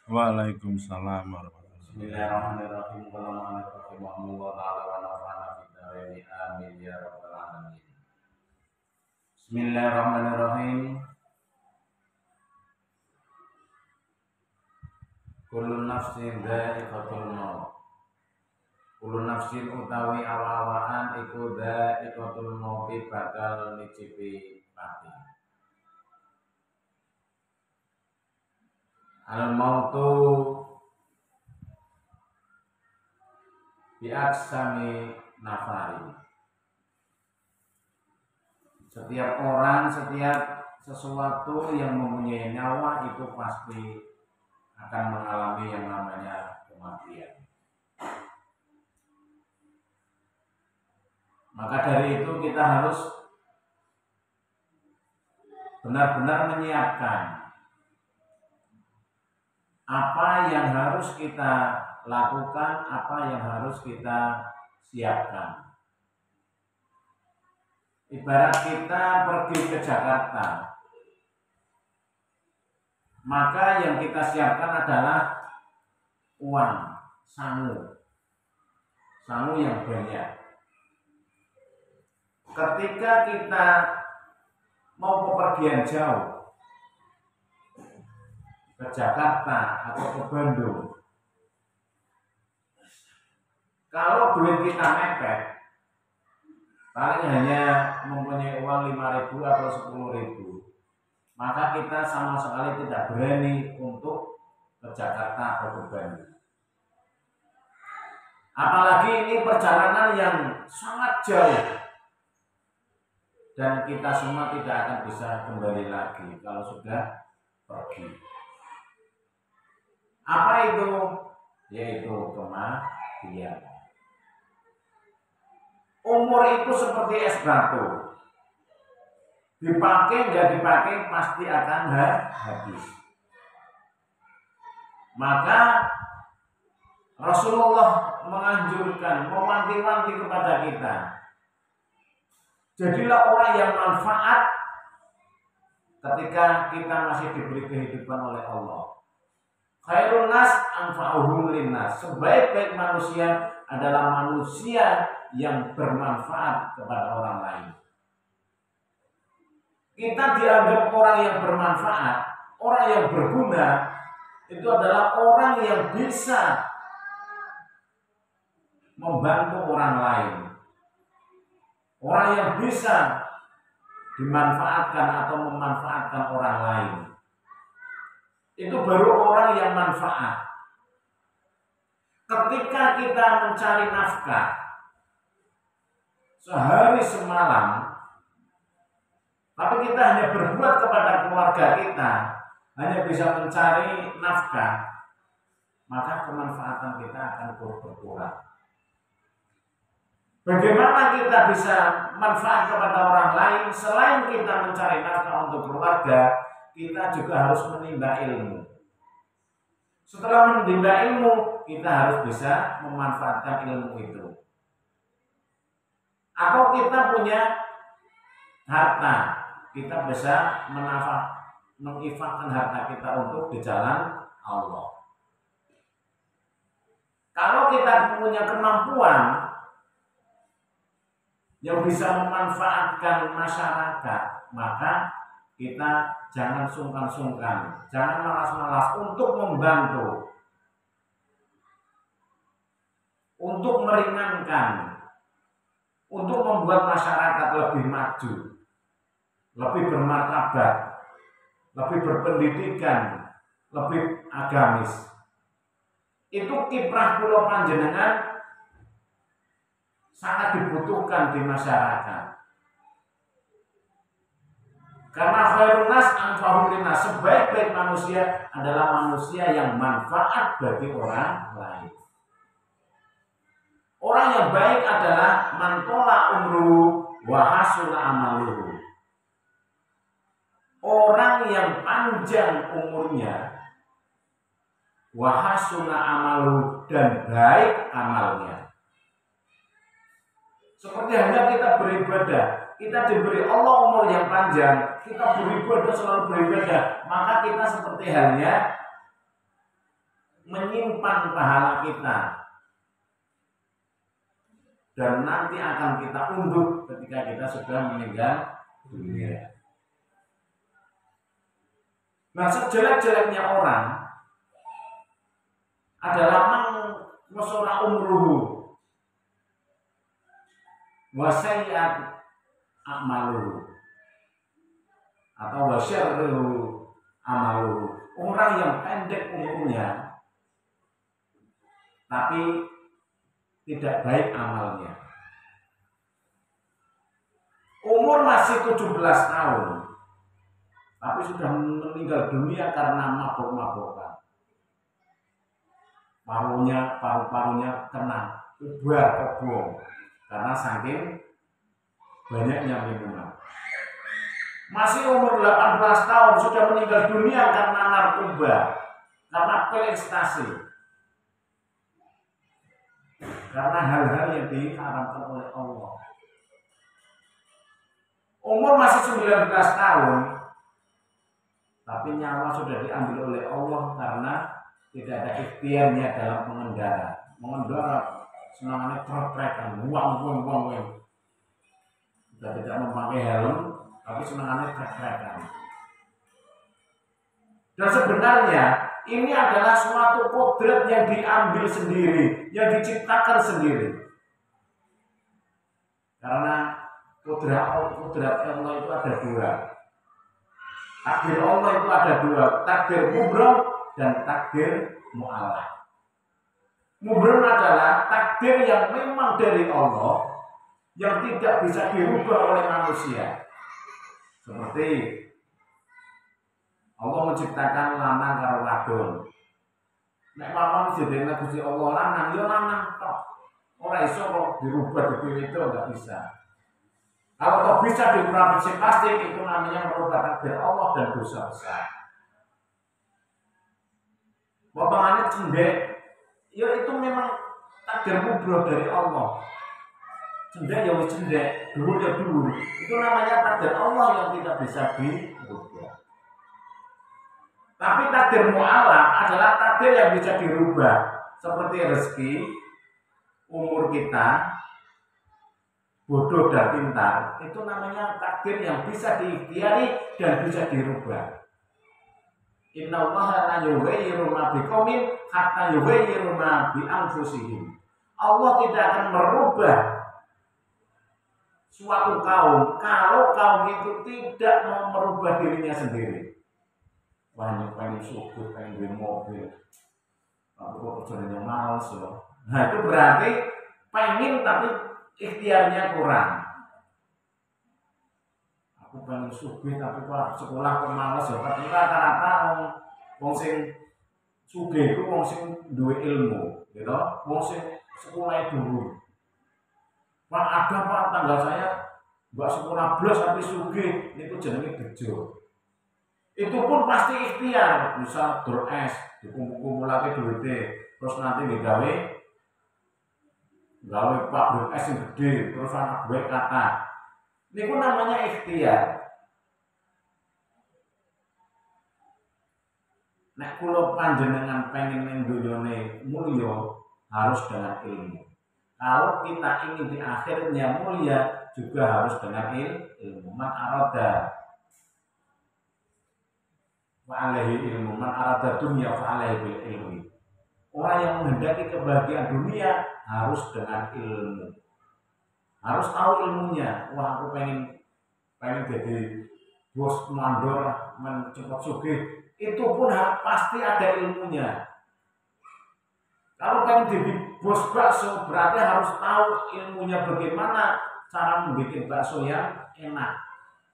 Waalaikumsalam warahmatullahi wabarakatuh. Bismillahirrahmanirrahim. Wa ta'ala wa nafa'ana bid-dharaini amin ya rabbal alamin. Bismillahirrahmanirrahim. Kullu nafsin dha'iqatul maut. Kullu nafsin utawi awa-awaan iku dha'iqatul maut bakal nicipi mati. Al mautu biaksami nafari. Setiap orang, setiap sesuatu yang mempunyai nyawa itu pasti akan mengalami yang namanya kematian. Maka dari itu kita harus benar-benar menyiapkan apa yang harus kita lakukan, apa yang harus kita siapkan. Ibarat kita pergi ke Jakarta, maka yang kita siapkan adalah uang, sangu yang banyak. Ketika kita mau bepergian jauh ke Jakarta atau ke Bandung, kalau duit kita mepet, paling hanya mempunyai uang 5.000 atau 10.000, maka kita sama sekali tidak berani untuk ke Jakarta atau ke Bandung. Apalagi ini perjalanan yang sangat jauh dan kita semua tidak akan bisa kembali lagi kalau sudah pergi. Apa itu? Yaitu kematian. Umur itu seperti es batu, dipakai nggak dipakai pasti akan habis. Maka Rasulullah menganjurkan, mewanti-wanti kepada kita, jadilah orang yang manfaat ketika kita masih diberi kehidupan oleh Allah. Khairun nas anfa'uhum linnas. Sebaik-baik manusia adalah manusia yang bermanfaat kepada orang lain. Kita dianggap orang yang bermanfaat, orang yang berguna, itu adalah orang yang bisa membantu orang lain. Orang yang bisa dimanfaatkan atau memanfaatkan orang lain. Itu baru orang yang manfaat. Ketika kita mencari nafkah sehari semalam, tapi kita hanya berbuat kepada keluarga kita, hanya bisa mencari nafkah, maka kemanfaatan kita akan berkurang. Bagaimana kita bisa manfaat kepada orang lain selain kita mencari nafkah untuk keluarga? Kita juga harus menimba ilmu. Setelah menimba ilmu, kita harus bisa memanfaatkan ilmu itu. Atau kita punya harta, kita bisa menginfakkan harta kita untuk di jalan Allah. Kalau kita punya kemampuan yang bisa memanfaatkan masyarakat, maka kita jangan sungkan-sungkan, jangan malas-malas untuk membantu, untuk meringankan, untuk membuat masyarakat lebih maju, lebih bermartabat, lebih berpendidikan, lebih agamis. Itu kiprah kula panjenengan sangat dibutuhkan di masyarakat. Karena khairun nas anfa'uhum linnas, sebaik-baik manusia adalah manusia yang manfaat bagi orang lain. Orang yang baik adalah mantola umru wa hasuna amaluhu. Orang yang panjang umurnya, wa hasuna amaluhu, dan baik amalnya. Seperti halnya kita beribadah, kita diberi Allah umur yang panjang, kita beribadah, selalu beribadah, maka kita seperti halnya menyimpan pahala kita dan nanti akan kita unduh ketika kita sudah meninggal dunia. Nah, sejelek-jeleknya orang adalah mengkosora umruhu wasayat amaluhu atau wasyarruhu amaluhu. Orang yang pendek umurnya tapi tidak baik amalnya. Umur masih 17 tahun tapi sudah meninggal dunia karena mabuk-mabukan. Paru-parunya kena ubar kobong karena saking banyaknya minuman. Masih umur 18 tahun sudah meninggal dunia karena narkoba, karena pil ekstasi, karena hal-hal yang diharamkan oleh Allah. Umur masih 19 tahun tapi nyawa sudah diambil oleh Allah karena tidak ada ikhtiarnya dalam mengendara senangannya trek-trekan, buang. Sudah tidak memakai helm tapi senangannya trek-trekan. Dan sebenarnya ini adalah suatu kodrat yang diambil sendiri, yang diciptakan sendiri. Karena kodrat Allah itu ada dua. Takdir Allah itu ada dua, takdir mubrom dan takdir mu'allah. Mubrom adalah takdir yang memang dari Allah, yang tidak bisa dirubah oleh manusia. Seperti Allah menciptakan lanang karo wadon. Nek mamang jedene Gusti Allah lanang, ya lanang tok. Ora iso kok dirubah dadi wedok, enggak bisa. Kalau kok bisa dirubah pasti itu namanya merubah takdir Allah dan dosa besar. Potongannya cendek, ya itu memang takdir mubroh dari Allah. Cendek ya wis cendek, dhuwur ya dhuwur. Itu namanya takdir Allah yang tidak bisa dirubah. Tapi takdir mu'alaf adalah takdir yang bisa dirubah, seperti rezeki, umur kita, bodoh dan pintar, itu namanya takdir yang bisa diikhtiari dan bisa dirubah. Innallaha la yughayyiru ma biqaumin hatta yughayyiru ma bi anfusihim. Allah tidak akan merubah suatu kaum kalau kaum itu tidak mau merubah dirinya sendiri. Pengen syukur, pengen beli mobil, aku kerjanya males loh. Nah itu berarti pengen tapi ikhtiarnya kurang. Aku pengen sugih tapi kok sekolah kok males ya. Tapi rata-rata wong sing sugih itu wong sing duwe ilmu, gitu. Wong sing sekolah dulu. Pak ada Pak tanggal saya mbak sekolah blas tapi sugih niku jenenge bejo. Itu pun pasti ikhtiar, bisa dur-es, dikumpul-kumpulake duwite, terus nanti gawe pabrik es yang gede, terus anak gue kata, ini pun namanya ikhtiar. Nek kula panjenengan pengen ning dunyane mulya harus dengan ilmu. Kalau kita ingin di akhirnya mulia juga harus dengan ilmu. Man arada wa alaihi ilmu, man arada dunya fa alaihi bil ilmi. Orang yang menghendaki kebahagiaan dunia harus dengan ilmu, harus tahu ilmunya. Wah aku pengen jadi bos mandor, cepat sugih, itu pun pasti ada ilmunya. Kalau pengen jadi bos bakso berarti harus tahu ilmunya bagaimana cara membuat bakso yang enak,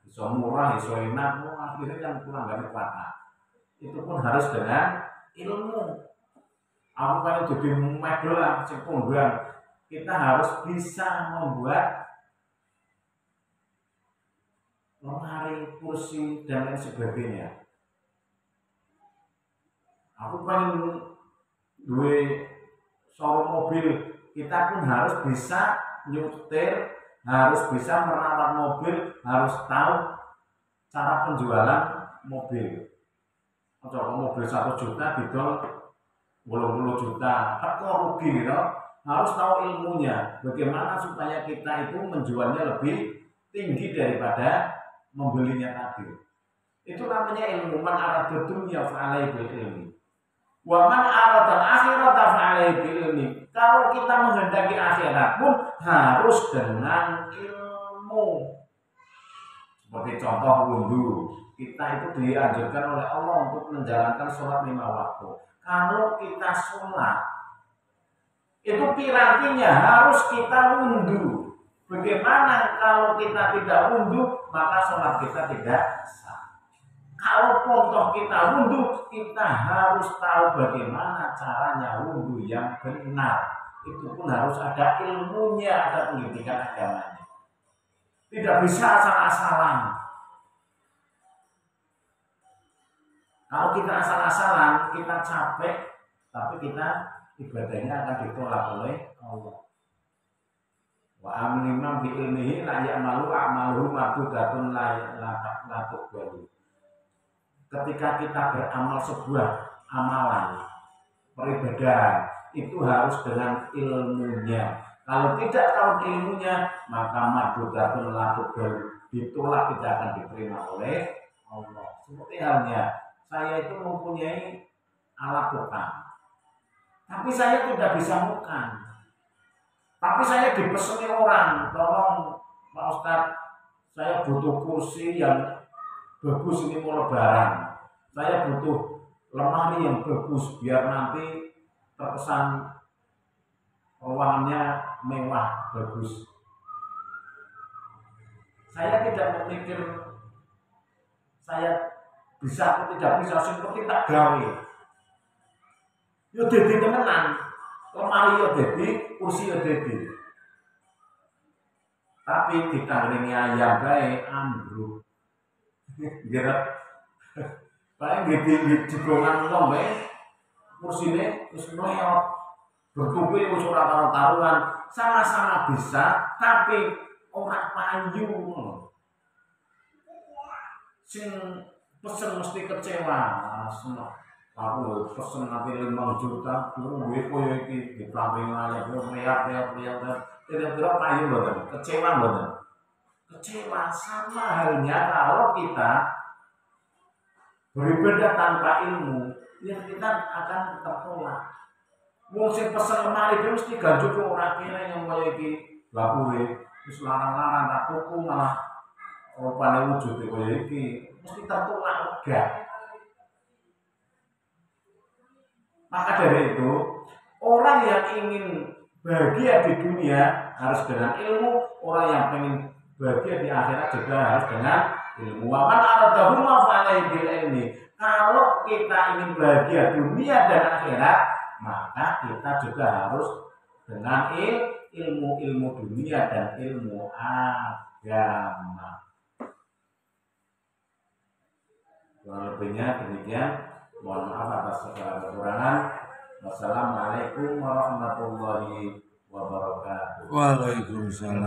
bisa murah, bisa enak, akhirnya yang pelanggannya kuat. Itu pun harus dengan ilmu. Aku pengen jadi medal sing kondang. Kita harus bisa membuat lemari, kursi dan lain sebagainya. Aku pengen duwe showroom mobil, kita pun harus bisa nyetir, harus bisa merawat mobil, harus tahu cara penjualan mobil. Kalau mobil 1 juta didol 80 juta, teko rugi gitu. Harus tahu ilmunya, bagaimana supaya kita itu menjualnya lebih tinggi daripada membelinya tadi. Itu namanya ilmu. Man arada dunya fa'alaihi bil ilmi. Wa man arada akhirata fa'alaihi bil ilmi. Kalau kita menghendaki akhirat pun harus dengan ilmu. Seperti contoh wudhu, kita itu dianjurkan oleh Allah untuk menjalankan sholat 5 waktu. Kalau kita sholat, itu pirantinya harus kita wudhu. Bagaimana kalau kita tidak wudhu, maka sholat kita tidak sah. Kalau contoh kita wudhu, kita harus tahu bagaimana caranya wudhu yang benar. Itu pun harus ada ilmunya, ada pendidikan agamanya. Tidak bisa asal-asalan. Kalau kita asal-asalan, kita capek, tapi kita ibadahnya akan ditolak oleh Allah. Wa aminimam bi ilmihi la ya'malu a'maluhu madudatun la tuqbalu. Ketika kita beramal sebuah amalan peribadahan, itu harus dengan ilmunya. Kalau tidak tahu ilmunya, maka madudatun la tuqbalu, ditolak, tidak akan diterima oleh Allah. Seperti halnya saya itu mempunyai alat tukang, tapi saya tidak bisa mukang. Tapi saya dipeseni orang, tolong Pak Ustadz, saya butuh kursi yang bagus, ini mau lebaran. Saya butuh lemari yang bagus biar nanti terkesan ruangannya mewah, bagus. Saya tidak memikir saya bisa atau tidak bisa, seperti tak gawe. Yo dadi temenan. Lemari yo dadi, kursi yo dadi. Tapi ditangringi ayam bae ambruk. Gitu. Paling di jegongan wong bae kursine wis noyot. Bertubi wis ora karo-karuan, sama-sama bisa tapi ora payu. Sing pesen mesti kecewa. Aku pesen nanti 5 juta, duwe koyo iki dipamping aja, lihat. Kira-kira payu mboten, kecewa mboten. Kecewa sama halnya kalau kita beribadah tanpa ilmu, ya kita akan tertolak. Wong sing pesen lemari mesti ganjuk ora kene yang koyo iki, bakure wis larang-larang tak tuku malah rupane wujude koyo iki, mesti tertolak enggak. Maka dari itu, orang yang ingin bahagia di dunia harus dengan ilmu, orang yang ingin bahagia di akhirat juga harus dengan ilmu. Wa man aradahu fa'alaihi bil ilmi. Kalau kita ingin bahagia dunia dan akhirat, maka kita juga harus dengan ilmu dunia dan ilmu agama. Kurang lebihnya demikian. Mohon maaf atas segala kekurangan. Wassalamualaikum warahmatullahi wabarakatuh. Waalaikumsalam.